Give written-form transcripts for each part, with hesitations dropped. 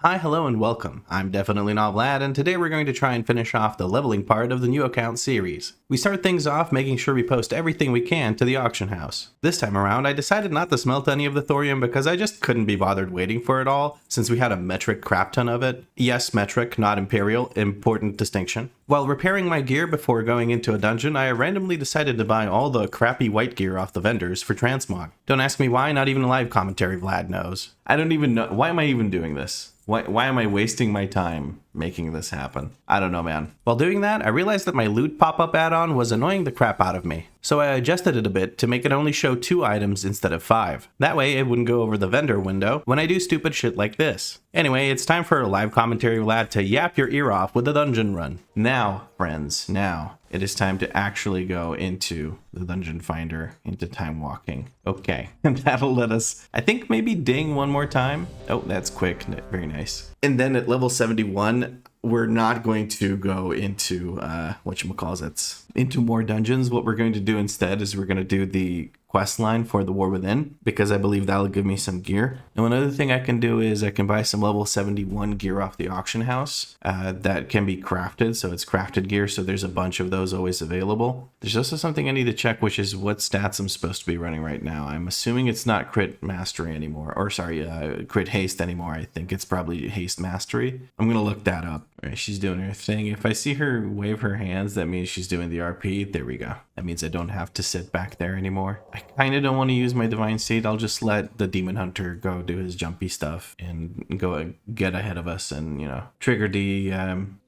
Hi, hello, and welcome. I'm definitely not Vlad, and today we're going to try and finish off the leveling part of the new account series. We start things off making sure we post everything we can to the auction house. This time around, I decided not to smelt any of the thorium because I just couldn't be bothered waiting for it all, since we had a metric crap ton of it. Yes, metric, not imperial, important distinction. While repairing my gear before going into a dungeon, I randomly decided to buy all the crappy white gear off the vendors for transmog. Don't ask me why, not even live commentary Vlad knows. I don't even know, why am I even doing this? Why am I wasting my time making this happen? I don't know, man. While doing that, I realized that my loot pop-up add-on was annoying the crap out of me. So I adjusted it a bit to make it only show 2 items instead of 5. That way it wouldn't go over the vendor window when I do stupid shit like this. Anyway, it's time for a live commentary Vlad to yap your ear off with a dungeon run. Now, friends, now. It is time to actually go into the dungeon finder, into time walking. Okay, and that'll let us, I think, maybe ding one more time. Oh, that's quick, very nice. And then at level 71, we're not going to go into, whatchamacallits, into more dungeons. What we're going to do instead is we're going to do the quest line for the War Within, because I believe that'll give me some gear. And another thing I can do is I can buy some level 71 gear off the auction house that can be crafted. So it's crafted gear, so there's a bunch of those always available. There's also something I need to check, which is what stats I'm supposed to be running right now. I'm assuming it's not crit mastery anymore, or sorry, crit haste anymore. I think it's probably haste mastery. I'm gonna look that up. All right, she's doing her thing. If I see her wave her hands, that means she's doing the RP. There we go. That means I don't have to sit back there anymore. I kind of don't want to use my divine seed. I'll just let the demon hunter go do his jumpy stuff and go get ahead of us and, you know, trigger the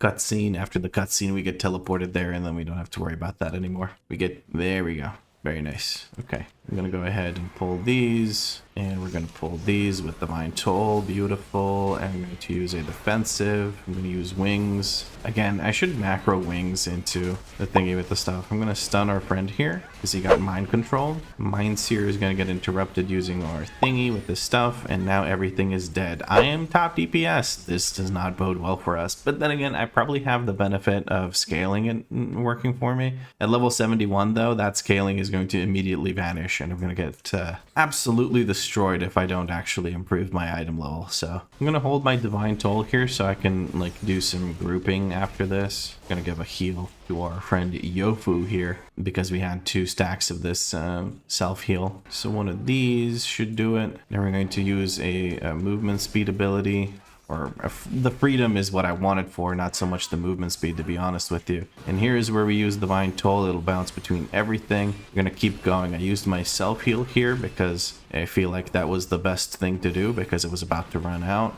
cutscene. After the cutscene, we get teleported there, and then we don't have to worry about that anymore. There we go. Very nice. Okay, I'm gonna go ahead and pull these, and we're gonna pull these with Divine Toll. Beautiful. And I'm going to use a defensive. I'm gonna use wings. Again, I should macro wings into the thingy with the stuff. I'm gonna stun our friend here because he got mind controlled. Mind Seer is gonna get interrupted using our thingy with this stuff, and now everything is dead. I am top DPS. This does not bode well for us, but then again, I probably have the benefit of scaling it working for me. At level 71 though, that scaling is going to immediately vanish, and I'm going to get absolutely destroyed if I don't actually improve my item level. So I'm going to hold my Divine Toll here so I can like do some grouping after this. I'm going to give a heal to our friend Yofu here because we had 2 stacks of this self-heal. So one of these should do it. Then we're going to use a movement speed ability. Or the freedom is what I wanted for, not so much the movement speed, to be honest with you. And here's where we use Divine Toll. It'll bounce between everything. We're gonna keep going. I used my self-heal here because I feel like that was the best thing to do because it was about to run out.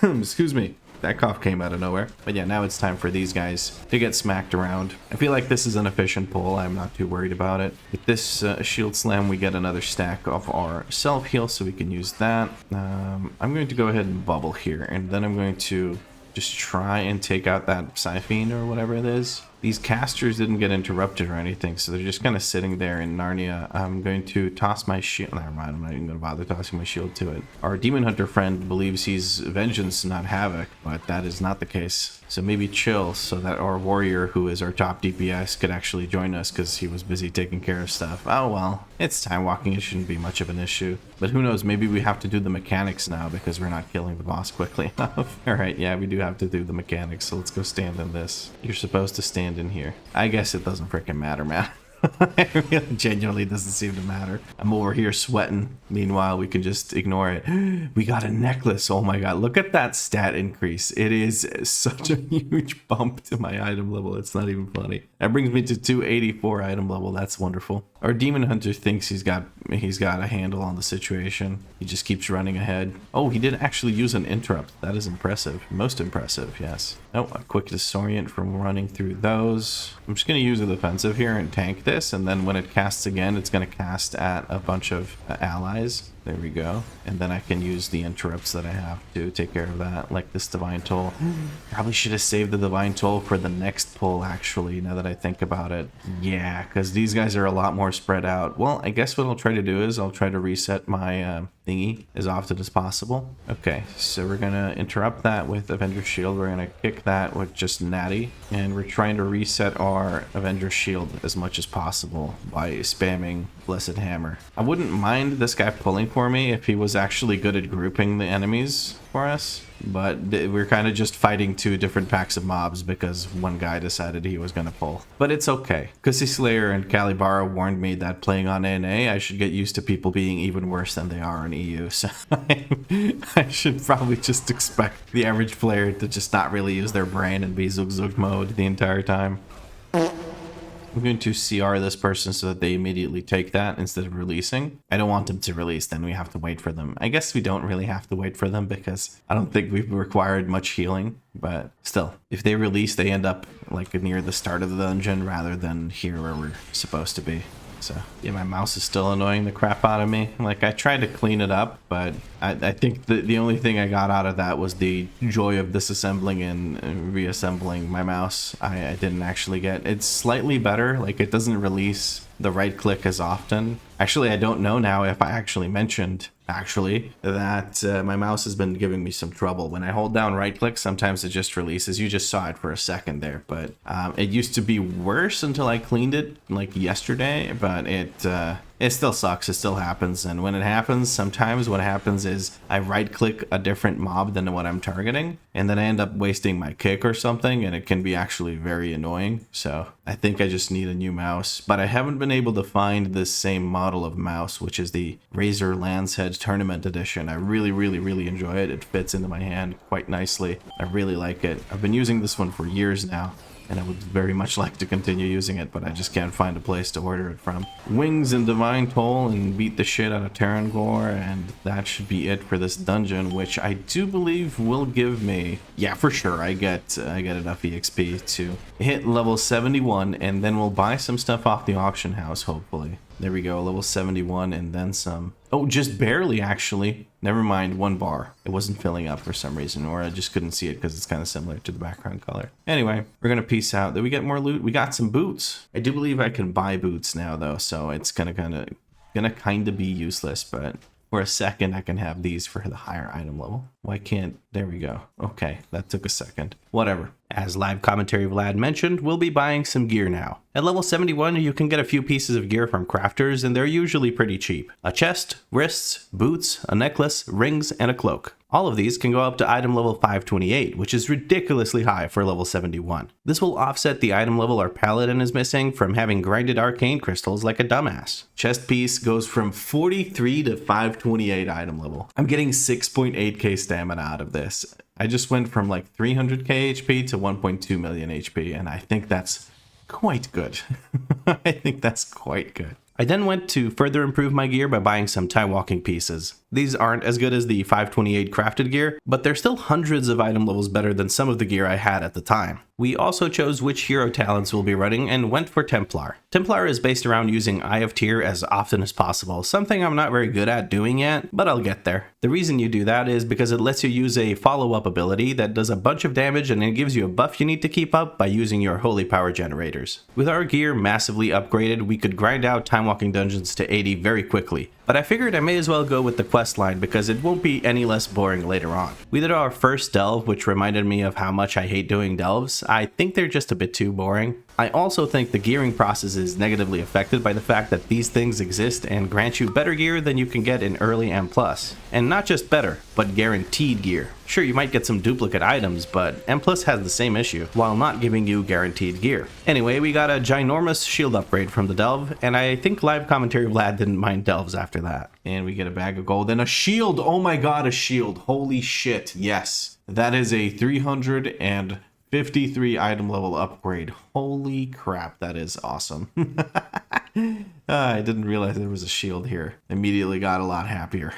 Excuse me. That cough came out of nowhere. But yeah, now it's time for these guys to get smacked around. I feel like this is an efficient pull. I'm not too worried about it. With this shield slam, we get another stack of our self-heal, so we can use that. I'm going to go ahead and bubble here, and then I'm going to just try and take out that Siphene or whatever it is. These casters didn't get interrupted or anything, so they're just kind of sitting there in Narnia. I'm going to toss my shield. Never mind, I'm not even going to bother tossing my shield to it. Our demon hunter friend believes he's vengeance, not havoc, but that is not the case. So maybe chill so that our warrior, who is our top DPS, could actually join us because he was busy taking care of stuff. Oh well, it's time walking. It shouldn't be much of an issue. But who knows, maybe we have to do the mechanics now because we're not killing the boss quickly enough. Alright, yeah, we do have to do the mechanics, so let's go stand in this. You're supposed to stand in here. I guess it doesn't freaking matter, man. It really genuinely doesn't seem to matter. I'm over here sweating. Meanwhile, we can just ignore it. We got a necklace. Oh my god, look at that stat increase. It is such a huge bump to my item level. It's not even funny. That brings me to 284 item level. That's wonderful. Our demon hunter thinks he's got a handle on the situation. He just keeps running ahead. Oh, he did actually use an interrupt. That is impressive. Most impressive, yes. Oh, a quick disorient from running through those. I'm just going to use a defensive here and tank this, and then when it casts again, it's going to cast at a bunch of allies. There we go. And then I can use the interrupts that I have to take care of that, like this Divine Toll. Probably should have saved the Divine Toll for the next pull, actually, now that I think about it. Yeah, because these guys are a lot more spread out. Well, I guess what I'll try to do is I'll try to reset my thingy as often as possible. Okay, so we're going to interrupt that with Avenger Shield. We're going to kick that with just Natty. And we're trying to reset our Avenger Shield as much as possible by spamming Blessed Hammer. I wouldn't mind this guy pulling for me if he was actually good at grouping the enemies for us. But we're kind of just fighting two different packs of mobs because one guy decided he was going to pull. But it's okay. Kusi Slayer and Calibara warned me that playing on NA, I should get used to people being even worse than they are on EU. So I should probably just expect the average player to just not really use their brain and be Zug Zug mode the entire time. I'm going to CR this person so that they immediately take that instead of releasing. I don't want them to release, then we have to wait for them. I guess we don't really have to wait for them because I don't think we've required much healing. But still, if they release, they end up like near the start of the dungeon rather than here where we're supposed to be. So yeah, my mouse is still annoying the crap out of me. Like, I tried to clean it up, but I think the only thing I got out of that was the joy of disassembling and reassembling my mouse. I didn't actually get. It's slightly better. Like, it doesn't release the right click as often. Actually, I don't know now if I actually mentioned that my mouse has been giving me some trouble. When I hold down right click, sometimes it just releases. You just saw it for a second there, but it used to be worse until I cleaned it like yesterday, but it still sucks. It still happens. And when it happens, sometimes what happens is I right click a different mob than what I'm targeting, and then I end up wasting my kick or something, and it can be actually very annoying. So I think I just need a new mouse, but I haven't been able to find this same model of mouse, which is the Razer Lancehead Tournament Edition. I really enjoy it. It fits into my hand quite nicely. I really like it. I've been using this one for years now, and I would very much like to continue using it, but I just can't find a place to order it from. Wings and Divine Toll and beat the shit out of Tarangor, and that should be it for this dungeon, which I do believe will give me, yeah, for sure, I get enough EXP to hit level 71, and then we'll buy some stuff off the auction house, hopefully. There we go, level 71 and then some. Oh, just barely, actually. Never mind, 1 bar. It wasn't filling up for some reason, or I just couldn't see it because it's kind of similar to the background color. Anyway, we're going to peace out. Did we get more loot? We got some boots. I do believe I can buy boots now, though, so it's gonna kind of be useless, but for a second I can have these for the higher item level. Why can't... There we go. Okay, that took a second. Whatever. As live commentary Vlad mentioned, we'll be buying some gear now. At level 71, you can get a few pieces of gear from crafters, and they're usually pretty cheap. A chest, wrists, boots, a necklace, rings, and a cloak. All of these can go up to item level 528, which is ridiculously high for level 71. This will offset the item level our Paladin is missing from having grinded arcane crystals like a dumbass. Chest piece goes from 43 to 528 item level. I'm getting 6.8k stamina out of this. I just went from like 300k HP to 1.2 million HP, and I think that's quite good. I think that's quite good. I then went to further improve my gear by buying some time walking pieces. These aren't as good as the 528 crafted gear, but they're still hundreds of item levels better than some of the gear I had at the time. We also chose which hero talents we'll be running and went for Templar. Templar is based around using Eye of Tyr as often as possible, something I'm not very good at doing yet, but I'll get there. The reason you do that is because it lets you use a follow-up ability that does a bunch of damage and it gives you a buff you need to keep up by using your holy power generators. With our gear massively upgraded, we could grind out time walking dungeons to 80 very quickly. But I figured I may as well go with the quest line because it won't be any less boring later on. We did our first delve, which reminded me of how much I hate doing delves. I think they're just a bit too boring. I also think the gearing process is negatively affected by the fact that these things exist and grant you better gear than you can get in early M+. And not just better, but guaranteed gear. Sure, you might get some duplicate items, but M+ has the same issue, while not giving you guaranteed gear. Anyway, we got a ginormous shield upgrade from the delve, and I think live commentary Vlad didn't mind delves after that. And we get a bag of gold and a shield! Oh my god, a shield! Holy shit, yes. That is a 353 item level upgrade. Holy crap, that is awesome. I didn't realize there was a shield here. Immediately got a lot happier.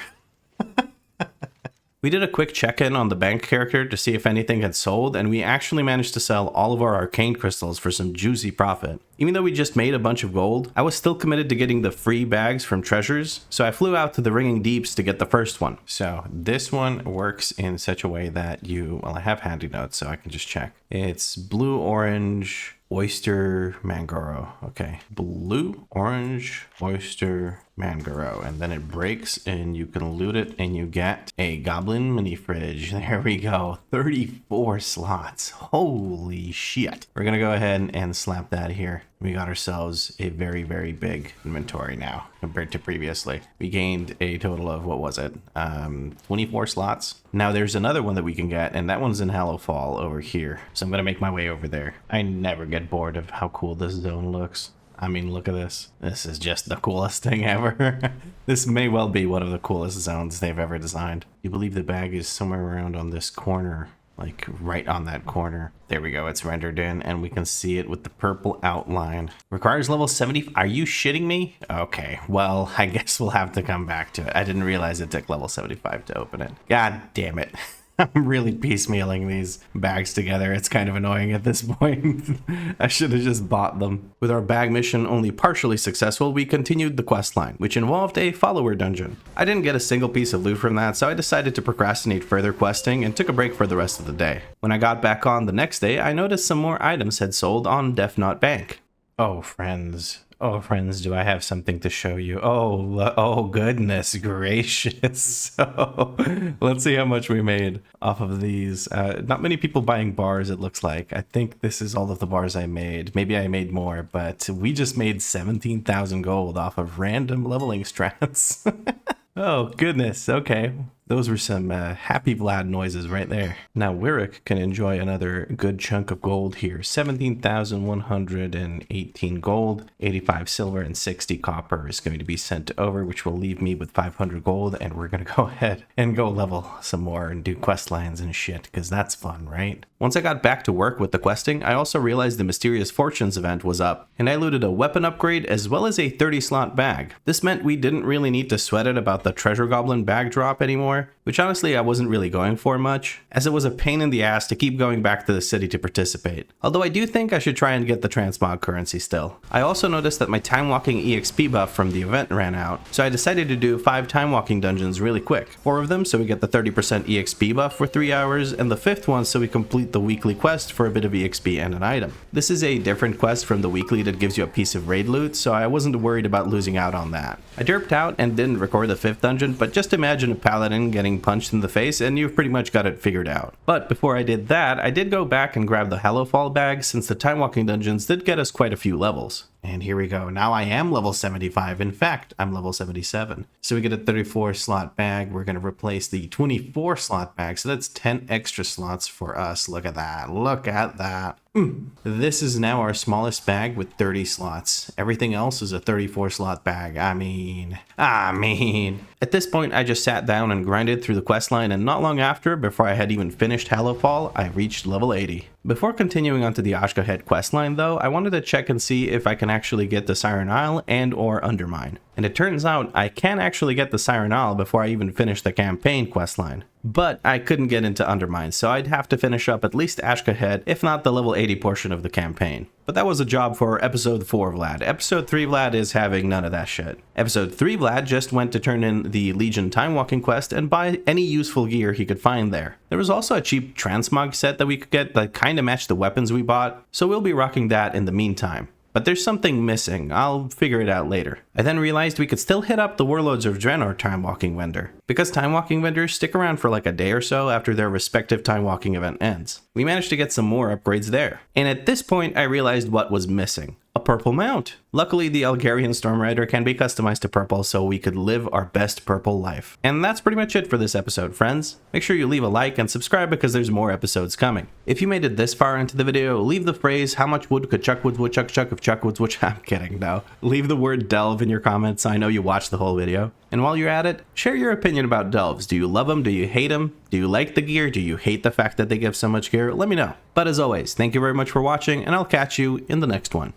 We did a quick check-in on the bank character to see if anything had sold, and we actually managed to sell all of our arcane crystals for some juicy profit. Even though we just made a bunch of gold, I was still committed to getting the free bags from treasures, so I flew out to the Ringing Deeps to get the first one. So this one works in such a way that well, I have handy notes so I can just check. It's blue, orange, oyster, mangoro. Okay, blue, orange, oyster, Mangaro, and then it breaks and you can loot it and you get a goblin mini fridge. There we go. 34 slots. Holy shit. We're gonna go ahead and slap that here. We got ourselves a very, very big inventory now compared to previously. We gained a total of, what was it? 24 slots. Now there's another one that we can get, and that one's in Hallowfall over here. So I'm gonna make my way over there. I never get bored of how cool this zone looks. I mean, look at this. This is just the coolest thing ever. This may well be one of the coolest zones they've ever designed. You believe the bag is somewhere around on this corner, like right on that corner. There we go. It's rendered in and we can see it with the purple outline. Requires level 70. Are you shitting me? Okay, well, I guess we'll have to come back to it. I didn't realize it took level 75 to open it. God damn it. I'm really piecemealing these bags together. It's kind of annoying at this point. I should have just bought them. With our bag mission only partially successful, we continued the quest line, which involved a follower dungeon. I didn't get a single piece of loot from that, so I decided to procrastinate further questing and took a break for the rest of the day. When I got back on the next day, I noticed some more items had sold on Defnot Bank. Oh, friends. Oh, friends, do I have something to show you? Oh, goodness gracious. So, let's see how much we made off of these. Not many people buying bars, it looks like. I think this is all of the bars I made. Maybe I made more, but we just made 17,000 gold off of random leveling strats. Oh, goodness. Okay. Those were some happy Vlad noises right there. Now Wirrick can enjoy another good chunk of gold here. 17,118 gold, 85 silver, and 60 copper is going to be sent over, which will leave me with 500 gold, and we're going to go ahead and go level some more and do quest lines and shit, because that's fun, right? Once I got back to work with the questing, I also realized the Mysterious Fortunes event was up, and I looted a weapon upgrade as well as a 30-slot bag. This meant we didn't really need to sweat it about the Treasure Goblin bag drop anymore, which honestly I wasn't really going for much, as it was a pain in the ass to keep going back to the city to participate. Although I do think I should try and get the transmog currency still. I also noticed that my time walking EXP buff from the event ran out, so I decided to do 5 time walking dungeons really quick. 4 of them so we get the 30% EXP buff for 3 hours, and the 5th one so we complete the weekly quest for a bit of EXP and an item. This is a different quest from the weekly that gives you a piece of raid loot, so I wasn't worried about losing out on that. I derped out and didn't record the 5th dungeon, but just imagine a paladin getting punched in the face and you've pretty much got it figured out. But before I did that, I did go back and grab the Hallowfall bag, since the time walking dungeons did get us quite a few levels. And here we go. Now I am level 75. In fact, I'm level 77. So we get a 34 slot bag. We're going to replace the 24 slot bag. So that's 10 extra slots for us. Look at that. Look at that. This is now our smallest bag with 30 slots. Everything else is a 34 slot bag. I mean. At this point, I just sat down and grinded through the questline, and not long after, before I had even finished Hallowfall, I reached level 80. Before continuing onto the Oshka Head questline though, I wanted to check and see if I can actually get the Siren Isle and or Undermine. And it turns out I can actually get the Siren Isle before I even finish the campaign questline. But I couldn't get into Undermine, so I'd have to finish up at least Ashka Head, if not the level 80 portion of the campaign. But that was a job for episode 4 Vlad. Episode 3 Vlad is having none of that shit. Episode 3 Vlad just went to turn in the Legion time walking quest and buy any useful gear he could find there. There was also a cheap transmog set that we could get that kinda matched the weapons we bought, so we'll be rocking that in the meantime. But there's something missing. I'll figure it out later. I then realized we could still hit up the Warlords of Draenor time walking vendor, because time walking vendors stick around for like a day or so after their respective time walking event ends. We managed to get some more upgrades there. And at this point I realized what was missing. A purple mount. Luckily, the Algarian Stormrider can be customized to purple so we could live our best purple life. And that's pretty much it for this episode, friends. Make sure you leave a like and subscribe because there's more episodes coming. If you made it this far into the video, leave the phrase, "How much wood could Chuckwoods woodchuck chuck if Chuckwoods would..." I'm kidding, no. Leave the word delve in your comments so I know you watched the whole video. And while you're at it, share your opinion about delves. Do you love them? Do you hate them? Do you like the gear? Do you hate the fact that they give so much gear? Let me know. But as always, thank you very much for watching, and I'll catch you in the next one.